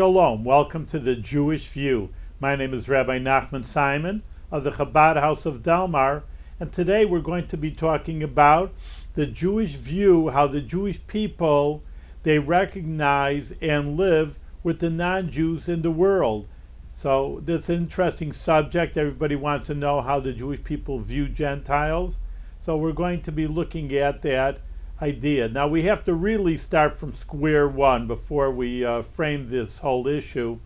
Shalom, welcome to the Jewish View. My name is Rabbi Simon of the Chabad House of Delmar, and today we're going to be talking about the Jewish view, how the Jewish people, they recognize and live with the non-Jews in the world. So this is an interesting subject. Everybody wants to know how the Jewish people view Gentiles. So we're going to be looking at that idea. Now we have to really start from square one before we frame this whole issue,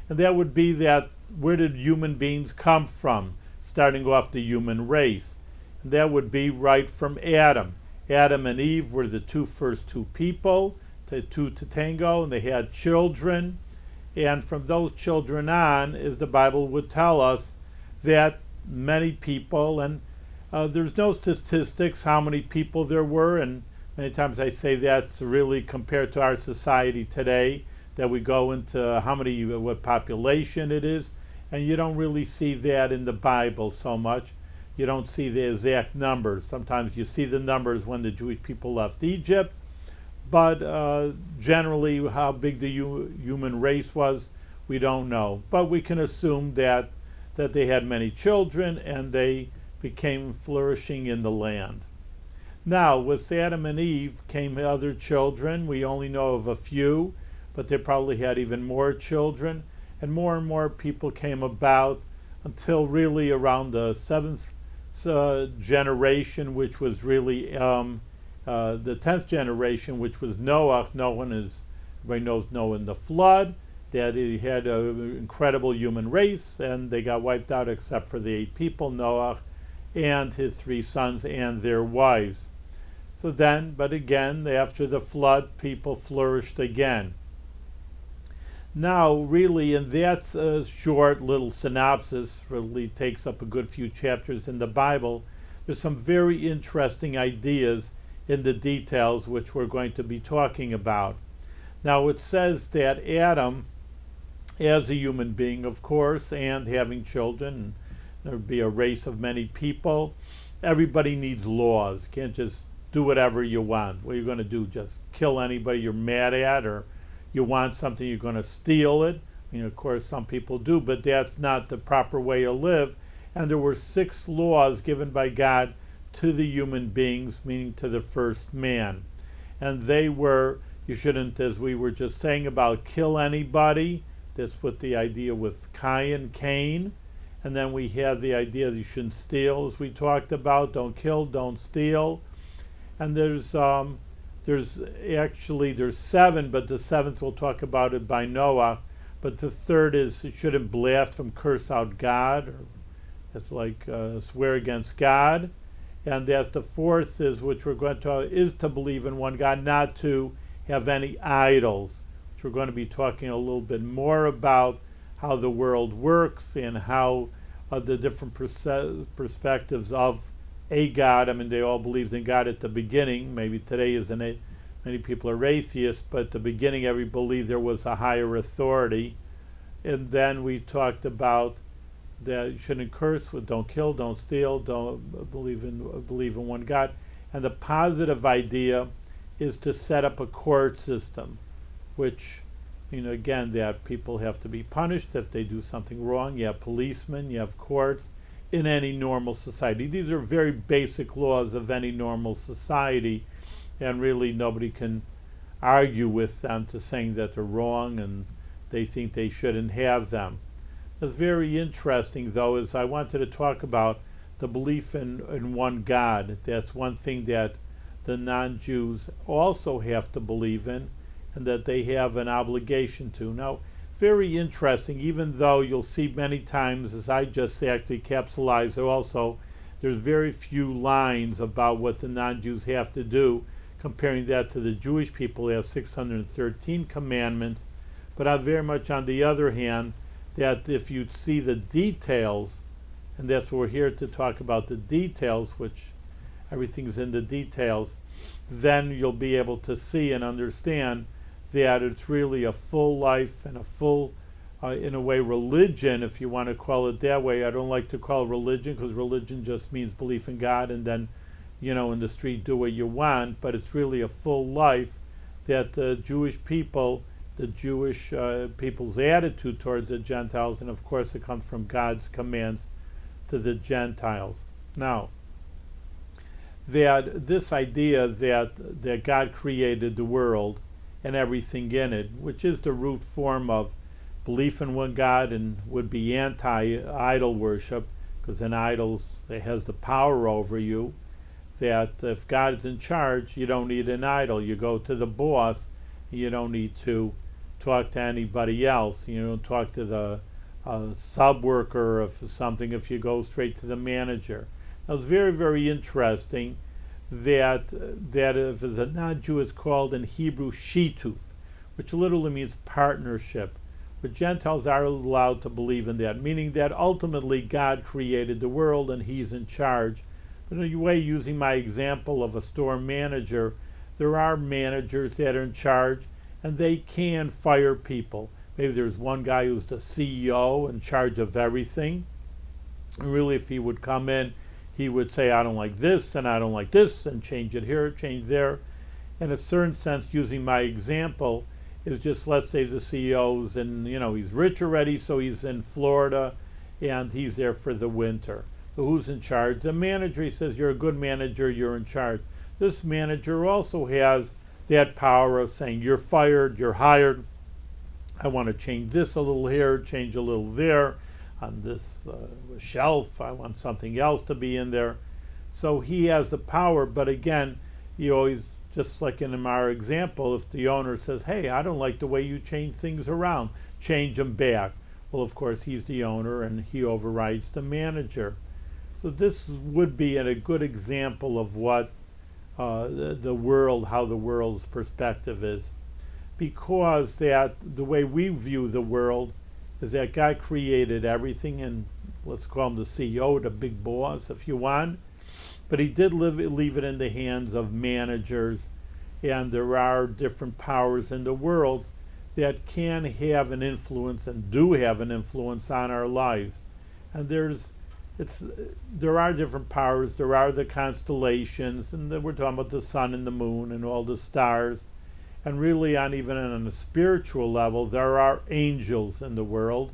and that would be that where did human beings come from, starting off the human race. And that would be right from Adam. Adam and Eve were the first two people, two to tango, and they had children, and from those children on, as the Bible would tell us, that many people, and there's no statistics how many people there were, and many times I say that's really compared to our society today, that we go into what population it is, and you don't really see that in the Bible so much. You don't see the exact numbers. Sometimes you see the numbers when the Jewish people left Egypt, but generally how big the human race was, we don't know. But we can assume that they had many children and they became flourishing in the land. Now, with Adam and Eve came other children. We only know of a few, but they probably had even more children, and more people came about until really around the seventh generation, which was really the 10th generation, which was Noah. Everybody knows Noah in the flood, that he had an incredible human race, and they got wiped out except for the 8 people, Noah and his 3 sons and their wives. So then, but again, after the flood, people flourished again. Now, really, and that's a short little synopsis, really takes up a good few chapters in the Bible. There's some very interesting ideas in the details which we're going to be talking about. Now, it says that Adam, as a human being, of course, and having children, there would be a race of many people. Everybody needs laws. You can't just do whatever you want. What are you going to do? Just kill anybody you're mad at, or you want something, you're going to steal it? Of course, some people do, but that's not the proper way to live. And there were 6 laws given by God to the human beings, meaning to the first man. And they were, you shouldn't, as we were just saying about kill anybody. That's what the idea with Cain. And then we have the idea that you shouldn't steal, as we talked about. Don't kill, don't steal. And there's 7, but the 7th we'll talk about it by Noah. But the 3rd is you shouldn't blaspheme, curse out God, or it's like swear against God. And that the 4th is, which we're going to, is to believe in one God, not to have any idols, which we're going to be talking a little bit more about how the world works and how the different perspectives of a God. They all believed in God at the beginning. Maybe today isn't it? Many people are atheists, but at the beginning everybody believed there was a higher authority. And then we talked about that you shouldn't curse, don't kill, don't steal, don't believe in one God. And the positive idea is to set up a court system, which, again, that people have to be punished if they do something wrong. You have policemen, you have courts in any normal society. These are very basic laws of any normal society, and really nobody can argue with them to saying that they're wrong and they think they shouldn't have them. What's very interesting, though, is I wanted to talk about the belief in one God. That's one thing that the non-Jews also have to believe in, and that they have an obligation to. Now, it's very interesting, even though you'll see many times, as I just actually capsulized also, there's very few lines about what the non-Jews have to do, comparing that to the Jewish people. They have 613 commandments, but very much on the other hand, that if you'd see the details, and that's what we're here to talk about, the details, which everything's in the details, then you'll be able to see and understand that it's really a full life and a full, in a way, religion, if you want to call it that way. I don't like to call it religion, because religion just means belief in God and then, in the street do what you want, but it's really a full life that the Jewish people the Jewish people's attitude towards the Gentiles, and of course it comes from God's commands to the Gentiles. Now, that this idea that God created the world and everything in it, which is the root form of belief in one God and would be anti-idol worship, because an idol has the power over you, that if God is in charge, you don't need an idol. You go to the boss, you don't need to talk to anybody else. You don't talk to the sub worker or something if you go straight to the manager. Now, it's very, very interesting that if it's a non-Jew, it's called in Hebrew shituf, which literally means partnership. But Gentiles are allowed to believe in that, meaning that ultimately God created the world and he's in charge. But in a way, using my example of a store manager, there are managers that are in charge and they can fire people. Maybe there's one guy who's the CEO in charge of everything. And really, if he would come in, he would say, I don't like this and I don't like this, and change it here, change there. In a certain sense, using my example, is just, let's say the CEO's and he's rich already, so he's in Florida and he's there for the winter. So who's in charge? The manager. He says, you're a good manager, you're in charge. This manager also has that power of saying, you're fired, you're hired. I want to change this a little here, change a little there. On this shelf, I want something else to be in there. So he has the power, but again, you always, just like in our example, if the owner says, hey, I don't like the way you change things around, change them back. Well, of course, he's the owner and he overrides the manager. So this would be a good example of what the world, how the world's perspective is. Because that the way we view the world is that God created everything, and let's call him the CEO, the big boss, if you want. But he did leave it in the hands of managers, and there are different powers in the world that can have an influence and do have an influence on our lives. And there are different powers. There are the constellations, and we're talking about the sun and the moon and all the stars. And really, even on a spiritual level, there are angels in the world.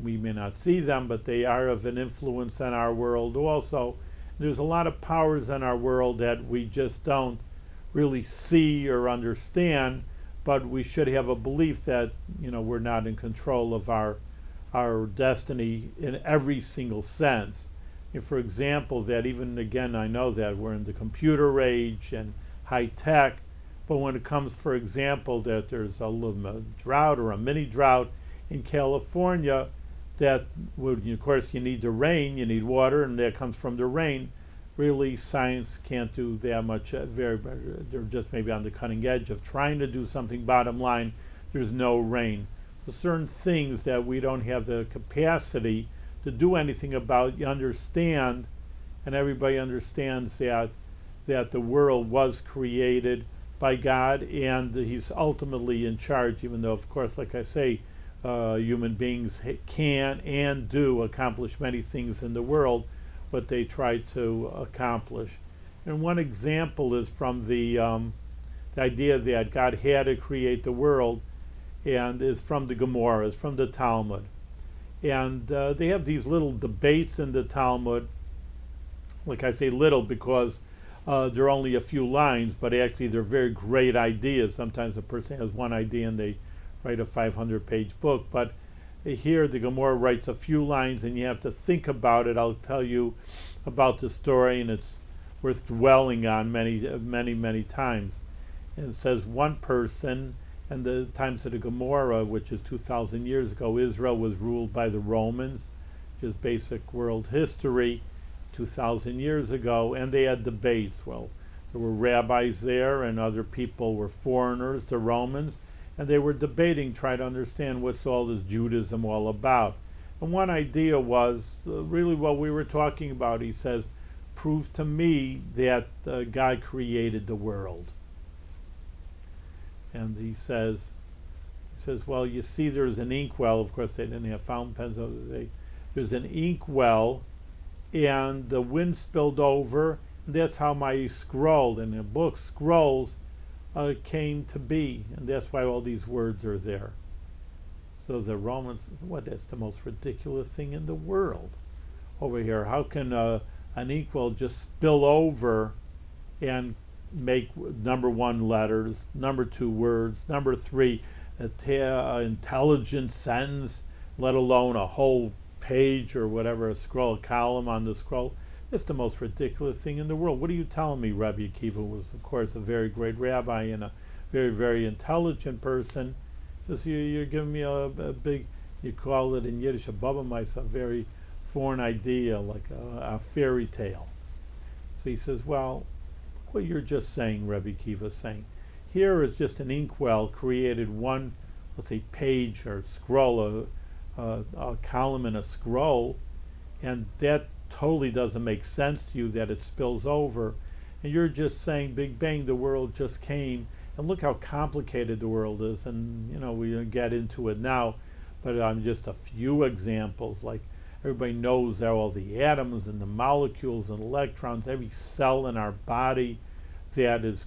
We may not see them, but they are of an influence on our world also. There's a lot of powers in our world that we just don't really see or understand, but we should have a belief that we're not in control of our destiny in every single sense. For example, that even again, I know that we're in the computer age and high tech, but when it comes, for example, that there's a little drought or a mini drought in California, that would, of course, you need the rain, you need water, and that comes from the rain. Really, science can't do that much. They're just maybe on the cutting edge of trying to do something. Bottom line, there's no rain. So certain things that we don't have the capacity to do anything about, you understand, and everybody understands that the world was created by God, and he's ultimately in charge, even though, of course, like I say, human beings can and do accomplish many things in the world, what they try to accomplish. And one example is from the idea that God had to create the world, and is from the Gemara, is from the Talmud. And they have these little debates in the Talmud. Like I say little because there are only a few lines, but actually they're very great ideas. Sometimes a person has one idea and they write a 500-page book, but here the Gemara writes a few lines and you have to think about it. I'll tell you about the story, and it's worth dwelling on many times. And it says one person, and the times of the Gemara, which is 2,000 years ago, Israel was ruled by the Romans, which is basic world history. 2,000 years ago, and they had debates. Well, there were rabbis there, and other people were foreigners, the Romans, and they were debating, trying to understand what's all this Judaism all about. And one idea was really what we were talking about. He says, prove to me that God created the world. And he says, well, you see there's an inkwell. Of course, they didn't have fountain pens. There's an inkwell, and the wind spilled over. And that's how my scroll in the book scrolls came to be, and that's why all these words are there. So the Romans, that's the most ridiculous thing in the world over here. How can an inkwell just spill over and make number 1 letters, number 2 words, number 3 intelligent sentence, let alone a whole page or whatever, a column on the scroll? It's the most ridiculous thing in the world. What are you telling me? Rabbi Akiva was, of course, a very great rabbi and a very, very intelligent person. Just you're giving me a big, you call it in Yiddish, a baba mice, a very foreign idea, like a fairy tale. So he says, well, what you're just saying, Rabbi Akiva is saying, here is just an inkwell created one, let's say, page or scroll, a column in a scroll, and that totally doesn't make sense to you that it spills over. And you're just saying, Big Bang, the world just came, and look how complicated the world is. And, we don't get into it now, but just a few examples, like everybody knows that all the atoms and the molecules and electrons, every cell in our body that is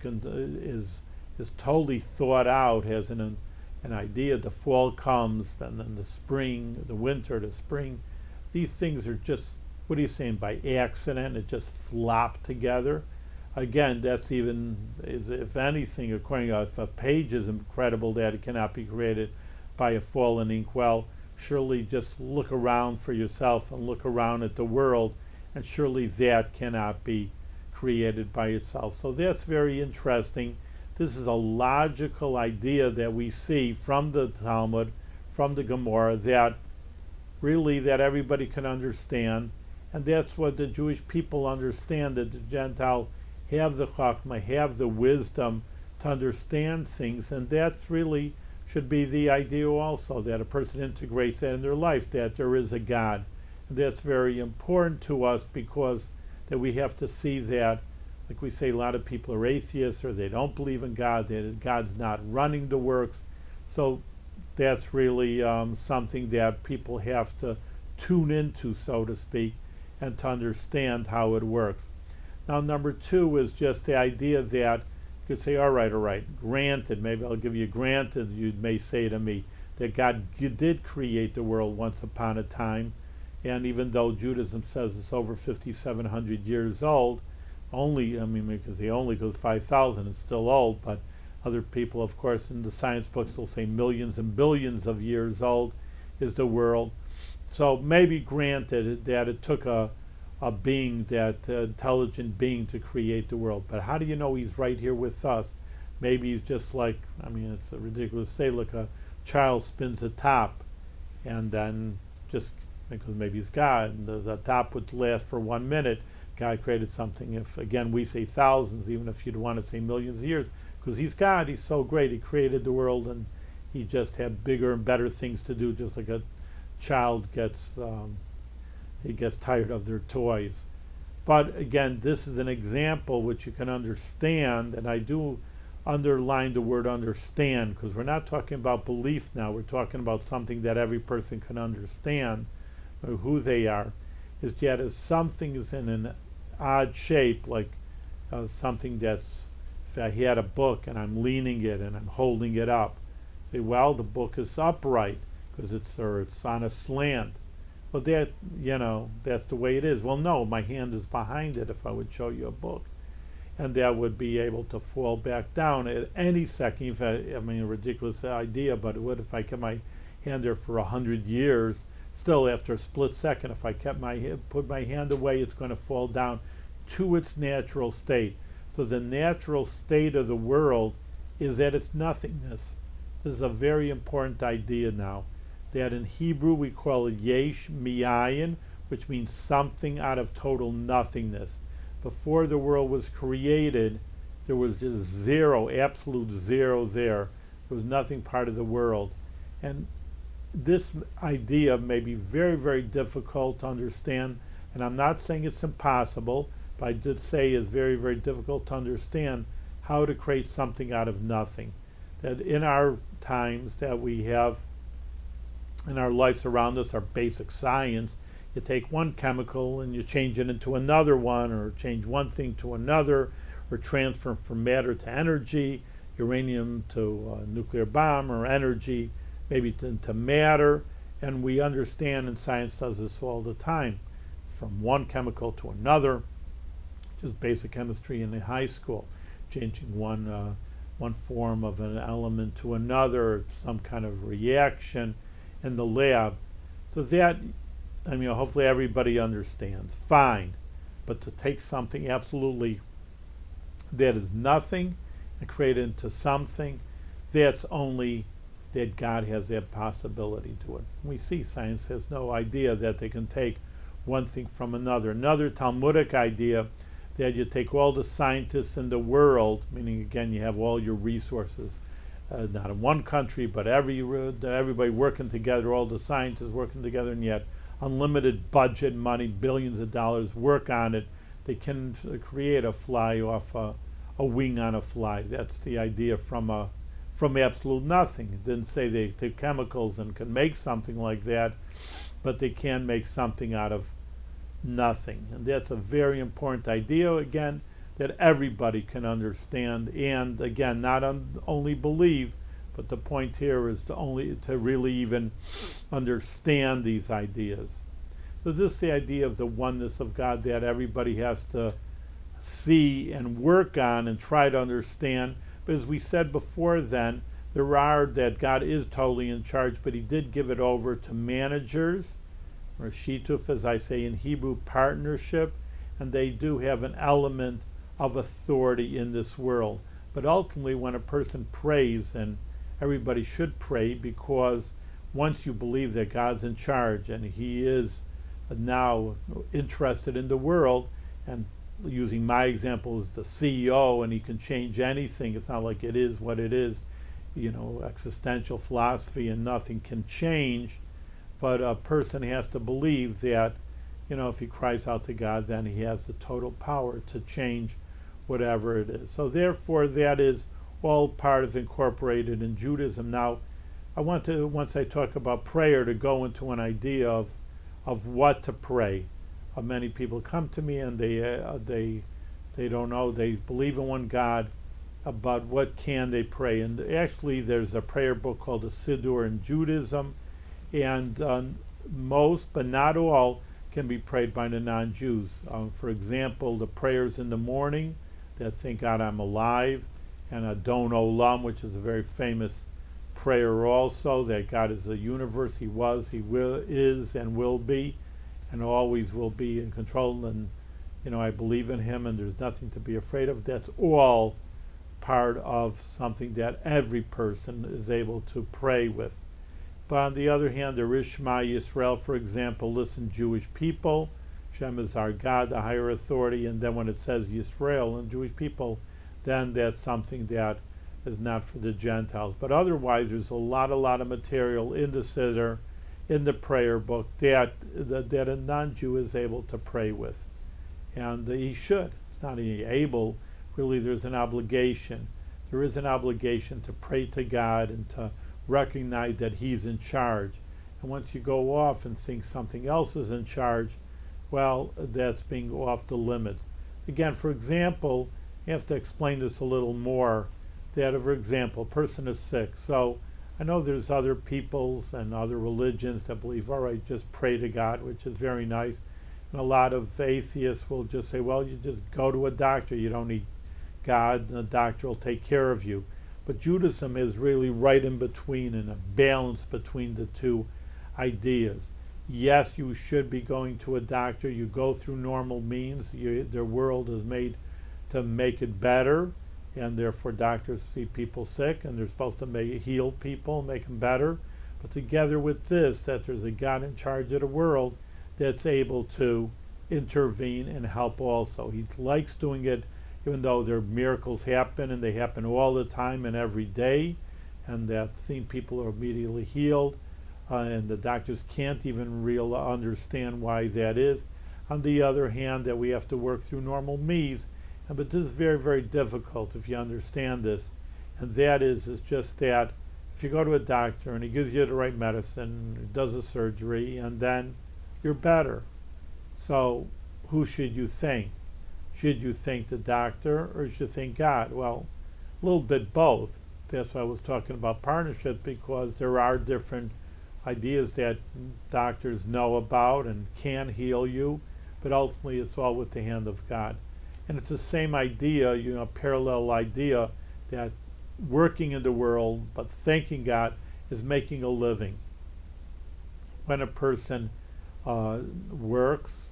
totally thought out, has an idea. The fall comes, and then the spring, the winter, the spring. These things are just, what are you saying, by accident? It just flopped together. Again, that's even, if anything, according to, if a page is incredible that it cannot be created by a fallen inkwell, surely just look around for yourself and look around at the world, and surely that cannot be created by itself. So that's very interesting. This is a logical idea that we see from the Talmud, from the Gemara, that everybody can understand. And that's what the Jewish people understand, that the Gentile have the chachma, have the wisdom to understand things, and that really should be the idea also, that a person integrates that in their life, that there is a God. And that's very important to us, because that we have to see that, like we say, a lot of people are atheists, or they don't believe in God, that God's not running the works. So that's really something that people have to tune into, so to speak, and to understand how it works. Now, number 2 is just the idea that you could say, all right, granted, maybe I'll give you granted, you may say to me, that God did create the world once upon a time, and even though Judaism says it's over 5,700 years old, because he only goes 5,000, it's still old, but other people, of course, in the science books will say millions and billions of years old is the world. So maybe granted that it took a being, that intelligent being, to create the world. But how do you know he's right here with us? Maybe he's just like, it's ridiculous to say, look, a child spins a top, and then just, because maybe he's God, and the top would last for 1 minute. God created something, if, again, we say thousands, even if you'd want to say millions of years, because he's God, he's so great, he created the world, and he just had bigger and better things to do, just like a child gets tired of their toys. But again, this is an example which you can understand, and I do underline the word understand, because we're not talking about belief now, we're talking about something that every person can understand, or who they are, is that if something is in an odd shape, like something that's, if I had a book and I'm leaning it and I'm holding it up, say, well, the book is upright because it's on a slant. Well, that's the way it is. Well, no, my hand is behind it if I would show you a book. And that would be able to fall back down at any second. A ridiculous idea, but what if I kept my hand there for 100 years? Still, after a split second, if I put my hand away, it's going to fall down to its natural state. So the natural state of the world is at its nothingness. This is a very important idea now, that in Hebrew we call it yesh mi'ayin, which means something out of total nothingness. Before the world was created, there was just zero, absolute zero there. There was nothing part of the world. And this idea may be very, very difficult to understand, and I'm not saying it's impossible, but I did say it's very, very difficult to understand how to create something out of nothing. That in our times that we have in our lives around us, our basic science, you take one chemical and you change it into another one, or change one thing to another, or transfer from matter to energy. uranium to a nuclear bomb, or energy maybe to matter. And we understand, and science does this all the time, from one chemical to another, just basic chemistry in the high school, changing one form of an element to another, some kind of reaction in the lab. So that, hopefully everybody understands. Fine. But to take something absolutely that is nothing and create it into something, that's only that God has that possibility to it. We see science has no idea that they can take one thing from another. Another Talmudic idea that you take all the scientists in the world, meaning again you have all your resources, not in one country, but everybody working together, all the scientists working together, and yet unlimited budget money, billions of dollars, work on it. They can create a fly off a wing on a fly. That's the idea from absolute nothing. It didn't say they take chemicals and can make something like that, but they can make something out of nothing. And that's a very important idea, again, that everybody can understand, and again, not only believe, but the point here is to really even understand these ideas. So this is the idea of the oneness of God that everybody has to see and work on and try to understand. But as we said before then, that God is totally in charge, but he did give it over to managers, or shituf, as I say in Hebrew, partnership, and they do have an element of authority in this world. But ultimately, when a person prays, and everybody should pray, because once you believe that God's in charge and he is now interested in the world, and using my example as the CEO, and he can change anything, it's not like it is what it is, existential philosophy, and nothing can change. But a person has to believe that, if he cries out to God, then he has the total power to change whatever it is. So therefore, that is all part of incorporated in Judaism. Now, I want to, once I talk about prayer, to go into an idea of what to pray. Many people come to me and they don't know. They believe in one God, but what can they pray? And actually, there's a prayer book called the Siddur in Judaism, and most, but not all, can be prayed by the non-Jews. For example, the prayers in the morning that thank God I'm alive, and Adon Olam, which is a very famous prayer also, that God is the universe, he was, he will, is, and will be, and always will be in control, and I believe in him, and there's nothing to be afraid of. That's all part of something that every person is able to pray with. But on the other hand, there is Shema Yisrael, for example, listen, Jewish people, Shem is our God, the higher authority, and then when it says Yisrael and Jewish people, then that's something that is not for the Gentiles. But otherwise, there's a lot of material in the Siddur, in the prayer book, that a non-Jew is able to pray with. And he should. It's not able. Really, there's an obligation. There is an obligation to pray to God and to recognize that he's in charge. And once you go off and think something else is in charge, well, that's being off the limits. Again, for example, you have to explain this a little more, that, for example, a person is sick. So I know there's other peoples and other religions that believe, all right, just pray to God, which is very nice. And a lot of atheists will just say, well, you just go to a doctor. You don't need God, and the doctor will take care of you. But Judaism is really right in between, and a balance between the two ideas. Yes, you should be going to a doctor. You go through normal means. Their world is made to make it better, and therefore doctors see people sick, and they're supposed to heal people, make them better. But together with this, that there's a God in charge of the world that's able to intervene and help also. He likes doing it, even though there are miracles happen, and they happen all the time and every day, and that people are immediately healed, and the doctors can't even really understand why that is. On the other hand, that we have to work through normal means, but this is very, very difficult if you understand this. And that is just that if you go to a doctor and he gives you the right medicine, does a surgery, and then you're better. So who should you thank? Should you thank the doctor or should you thank God? Well, a little bit both. That's why I was talking about partnership, because there are different ideas that doctors know about and can heal you, but ultimately it's all with the hand of God. And it's the same idea, parallel idea, that working in the world but thanking God is making a living. When a person works,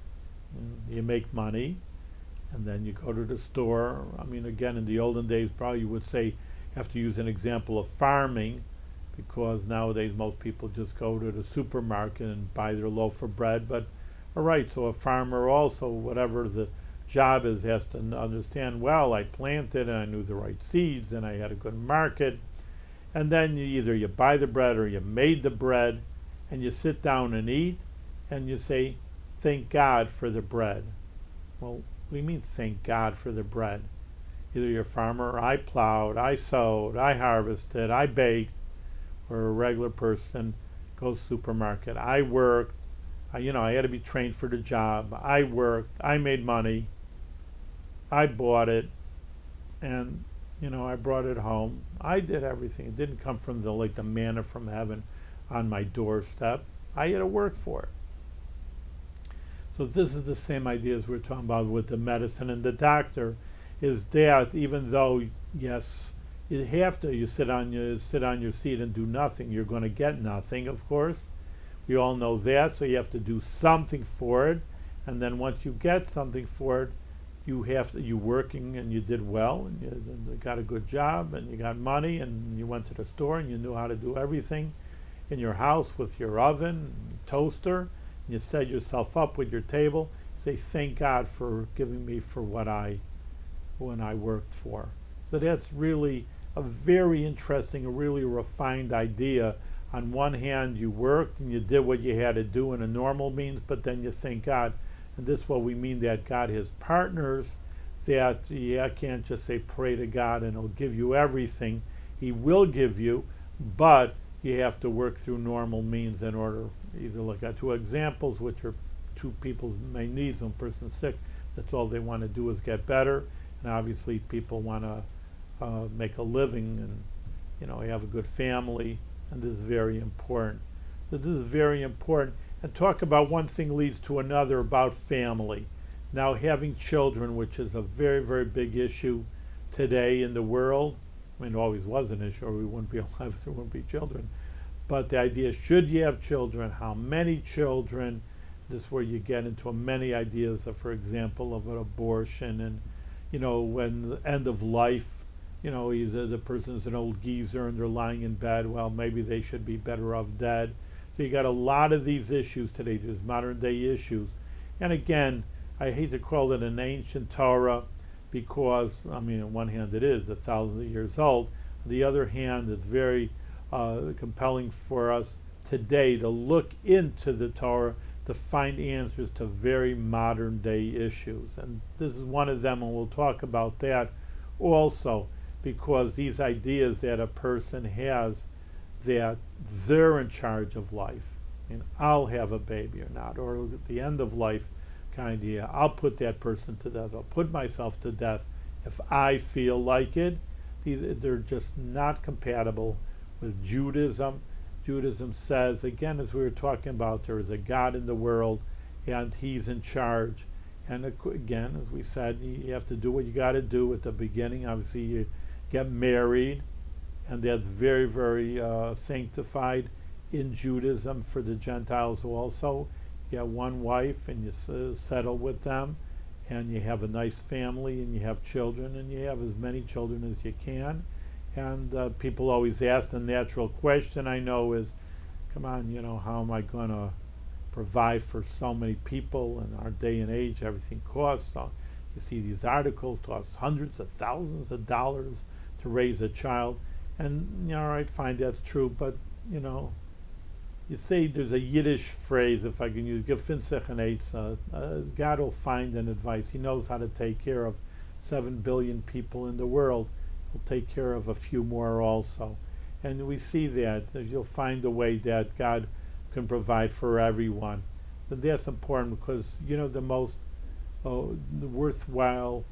you make money, and then you go to the store. I mean, again, in the olden days, probably you would say, have to use an example of farming, because nowadays most people just go to the supermarket and buy their loaf of bread. But all right, so a farmer also, whatever the job is, has to understand, well, I planted and I knew the right seeds and I had a good market. And then you buy the bread or you made the bread, and you sit down and eat, and you say, thank God for the bread. Well, what do you mean thank God for the bread? Either you're a farmer, I plowed, I sowed, I harvested, I baked, or a regular person goes supermarket. I worked, I had to be trained for the job. I worked, I made money, I bought it, and I brought it home. I did everything. It didn't come from the manna from heaven on my doorstep. I had to work for it. So this is the same idea as we're talking about with the medicine and the doctor, is that even though, yes, you sit on your seat and do nothing, you're going to get nothing, of course. We all know that, so you have to do something for it, and then once you get something for it, you working and you did well, and you got a good job, and you got money, and you went to the store and you knew how to do everything in your house with your oven, toaster, and you set yourself up with your table. Say, thank God for giving me for when I worked for. So that's really a very interesting, a really refined idea. On one hand, you worked and you did what you had to do in a normal means, but then you thank God. And this is what we mean, that God has partners, that I can't just say pray to God and he'll give you everything. He will give you, but you have to work through normal means in order. Either look at two examples, which are two people's main needs. When a person's sick, that's all they want to do is get better. And obviously people want to make a living and have a good family, and this is very important. This is very important. And talk about one thing leads to another about family. Now, having children, which is a very, very big issue today in the world. I mean, it always was an issue, or we wouldn't be alive if there wouldn't be children. But the idea is, should you have children? How many children? This is where you get into many ideas of, for example, of an abortion, and when the end of life, either the person's an old geezer and they're lying in bed, well, maybe they should be better off dead. So you got a lot of these issues today, there's modern day issues. And again, I hate to call it an ancient Torah, because, on one hand it is 1,000 years old. On the other hand, it's very compelling for us today to look into the Torah to find answers to very modern day issues. And this is one of them, and we'll talk about that also, because these ideas that a person has, that they're in charge of life, and I'll have a baby or not, or at the end of life kind of idea, I'll put that person to death, I'll put myself to death if I feel like it. They're just not compatible with Judaism. Judaism says, again, as we were talking about, there is a God in the world, and he's in charge. And again, as we said, you have to do what you got to do at the beginning. Obviously, you get married, and that's very, very sanctified in Judaism for the Gentiles also. You have one wife, and you settle with them, and you have a nice family, and you have children, and you have as many children as you can. And people always ask, the natural question I know is, come on, how am I going to provide for so many people in our day and age? Everything costs. So you see these articles, cost hundreds of thousands of dollars to raise a child. And, all right, fine, that's true, but, you say there's a Yiddish phrase, if I can use, God will find an advice. He knows how to take care of 7 billion people in the world. He'll take care of a few more also. And we see that. You'll find a way that God can provide for everyone. So that's important, because, the most worthwhile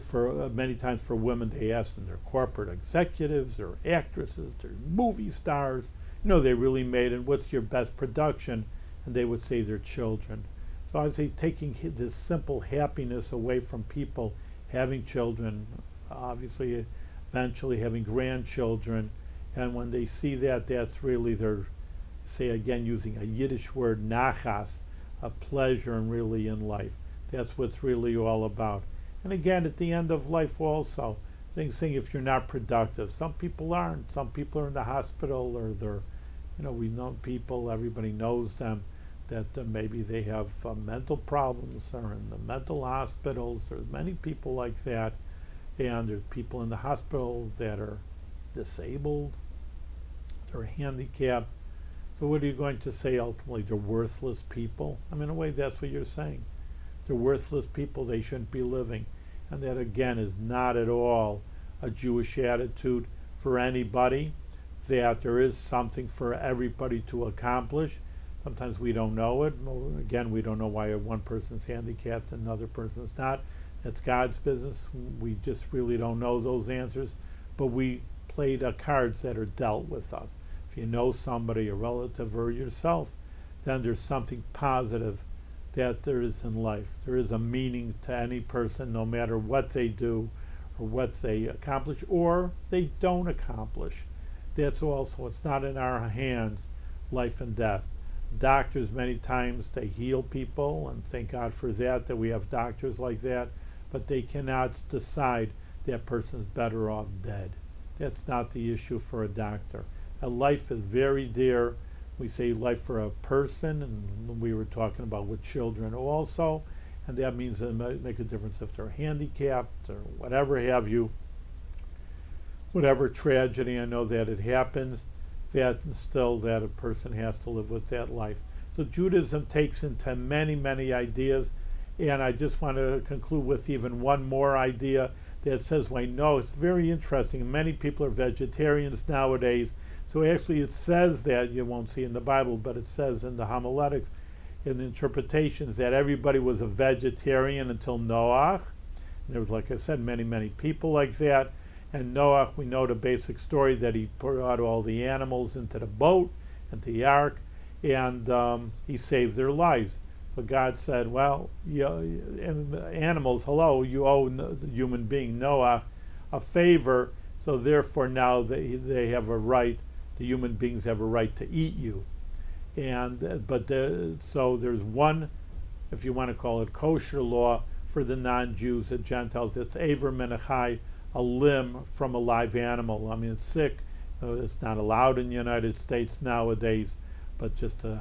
for many times for women, they ask them, they're corporate executives, they're actresses, they're movie stars. They really made it. What's your best production? And they would say their children. So I would say taking this simple happiness away from people, having children, obviously eventually having grandchildren, and when they see that, that's really their, say again using a Yiddish word, nachas, a pleasure and really in life. That's what's really all about. And again, at the end of life also, saying if you're not productive, some people aren't. Some people are in the hospital, or they're, we know people, everybody knows them, that maybe they have mental problems, or in the mental hospitals. There's many people like that, and there's people in the hospital that are disabled, they're handicapped. So what are you going to say ultimately? They're worthless people? In a way, that's what you're saying. They're worthless people, they shouldn't be living. And that, again, is not at all a Jewish attitude for anybody, that there is something for everybody to accomplish. Sometimes we don't know it. Again, we don't know why one person's handicapped and another person's not. It's God's business. We just really don't know those answers. But we play the cards that are dealt with us. If you know somebody, a relative or yourself, then there's something positive that there is in life. There is a meaning to any person, no matter what they do or what they accomplish or they don't accomplish. That's also, it's not in our hands, life and death. Doctors, many times, they heal people, and thank God for that we have doctors like that, but they cannot decide that person's better off dead. That's not the issue for a doctor. A life is very dear. We say life for a person, and we were talking about with children also, and that means it might make a difference if they're handicapped or whatever have you, whatever tragedy. I know that it happens, that still that a person has to live with that life. So Judaism takes into many, many ideas, and I just want to conclude with even one more idea that says, well, no, it's very interesting. Many people are vegetarians nowadays. So actually it says that, you won't see in the Bible, but it says in the homiletics, in the interpretations, that everybody was a vegetarian until Noah. And there was, like I said, many, many people like that. And Noah, we know the basic story, that he brought all the animals into the boat, into the ark, and he saved their lives. So God said, well, animals, hello, you owe the human being Noah a favor, so therefore now they have a right, the human beings have a right to eat you. So there's one, if you want to call it kosher law, for the non-Jews, the Gentiles. It's Aver Menachai, a limb from a live animal. It's sick. It's not allowed in the United States nowadays, but just to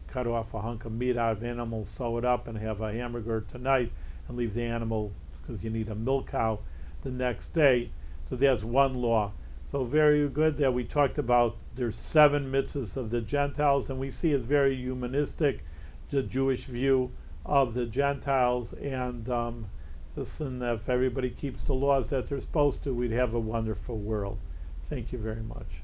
cut off a hunk of meat out of animal, sew it up, and have a hamburger tonight, and leave the animal, because you need a milk cow the next day. So there's one law. So very good that we talked about there's 7 mitzvahs of the Gentiles, and we see it's very humanistic, the Jewish view of the Gentiles, and listen, if everybody keeps the laws that they're supposed to, we'd have a wonderful world. Thank you very much.